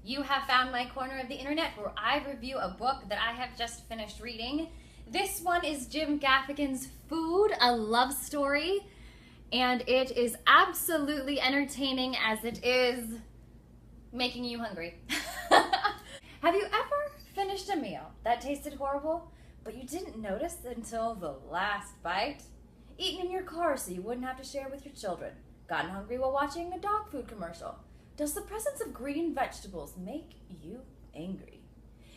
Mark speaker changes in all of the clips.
Speaker 1: You have found my corner of the internet where I review a book that I have just finished reading. This one is Jim Gaffigan's Food, a Love Story, and it is absolutely entertaining as it is making you hungry. Have you ever finished a meal that tasted horrible, but you didn't notice until the last bite? Eaten in your car so you wouldn't have to share with your children. Gotten hungry while watching a dog food commercial. Does the presence of green vegetables make you angry?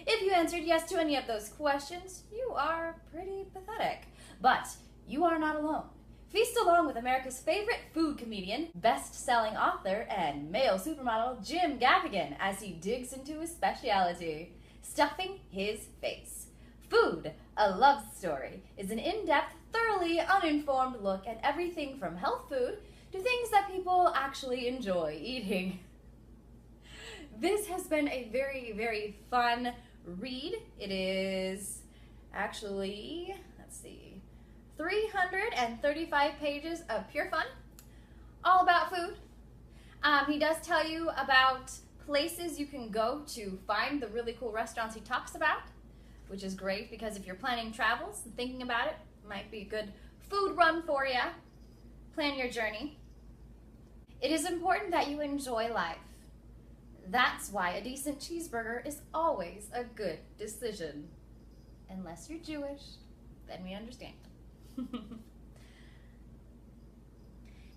Speaker 1: If you answered yes to any of those questions, you are pretty pathetic. But you are not alone. Feast along with America's favorite food comedian, best-selling author, and male supermodel Jim Gaffigan as he digs into his specialty, stuffing his face. Food, a Love Story is an in-depth, thoroughly uninformed look at everything from health food to things that people actually enjoy eating. This has been a very, very fun read. It is actually, 335 pages of pure fun, all about food. He does tell you about places you can go to find the really cool restaurants he talks about, which is great because if you're planning travels and thinking about it, might be a good food run for you. Plan your journey. It is important that you enjoy life. That's why a decent cheeseburger is always a good decision. Unless you're Jewish, then we understand.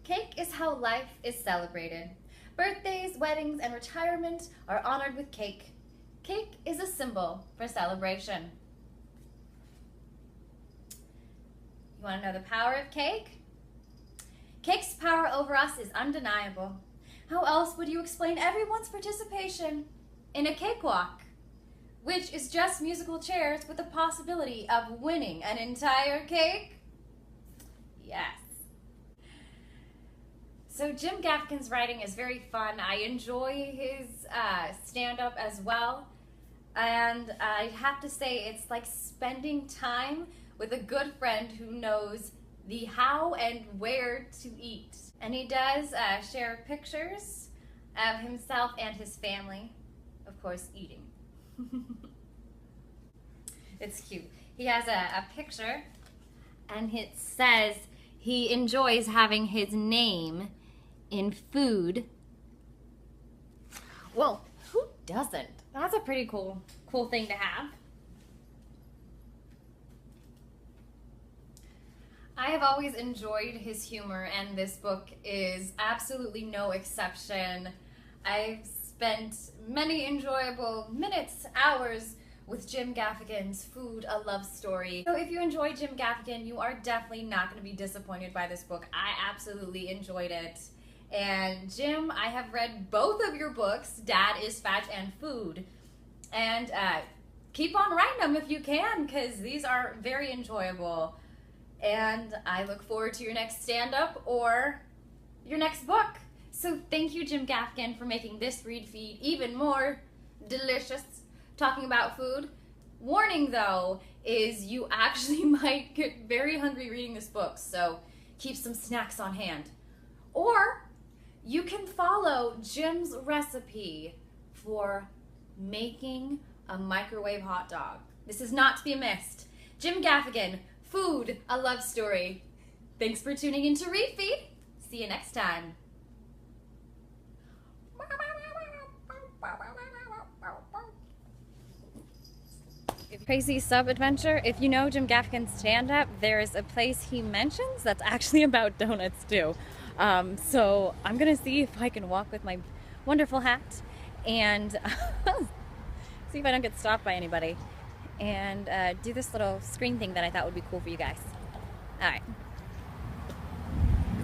Speaker 1: Cake is how life is celebrated. Birthdays, weddings, and retirement are honored with cake. Cake is a symbol for celebration. You want to know the power of cake? Cake's power over us is undeniable. How else would you explain everyone's participation in a cakewalk, which is just musical chairs with the possibility of winning an entire cake? Yes. So Jim Gaffigan's writing is very fun. I enjoy his stand-up as well. And I have to say it's like spending time with a good friend who knows the how and where to eat. And he does share pictures of himself and his family, of course, eating. It's cute. He has a picture, and it says he enjoys having his name in food. Well, who doesn't? That's a pretty cool thing to have. I have always enjoyed his humor, and this book is absolutely no exception. I've spent many enjoyable minutes, hours with Jim Gaffigan's Food, a Love Story. So if you enjoy Jim Gaffigan, you are definitely not going to be disappointed by this book. I absolutely enjoyed it. And Jim, I have read both of your books, Dad is Fat and Food. And keep on writing them if you can, because these are very enjoyable. And I look forward to your next stand-up or your next book. So thank you, Jim Gaffigan, for making this read feed even more delicious, talking about food. Warning, though, is you actually might get very hungry reading this book, so keep some snacks on hand. Or you can follow Jim's recipe for making a microwave hot dog. This is not to be missed. Jim Gaffigan, Food, a Love Story. Thanks for tuning in to Read Feed. See you next time. Crazy sub adventure. If you know Jim Gaffigan's stand-up, there is a place he mentions that's actually about donuts too. So I'm gonna see if I can walk with my wonderful hat and see if I don't get stopped by anybody, and do this little screen thing that I thought would be cool for you guys.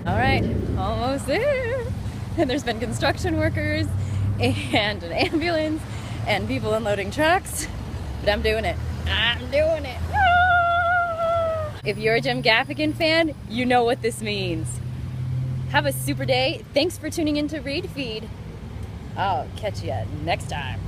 Speaker 1: All right, almost there. And there's been construction workers and an ambulance and people unloading trucks, but I'm doing it. I'm doing it. If you're a Jim Gaffigan fan, you know what this means. Have a super day. Thanks for tuning in to Read Feed. I'll catch you next time.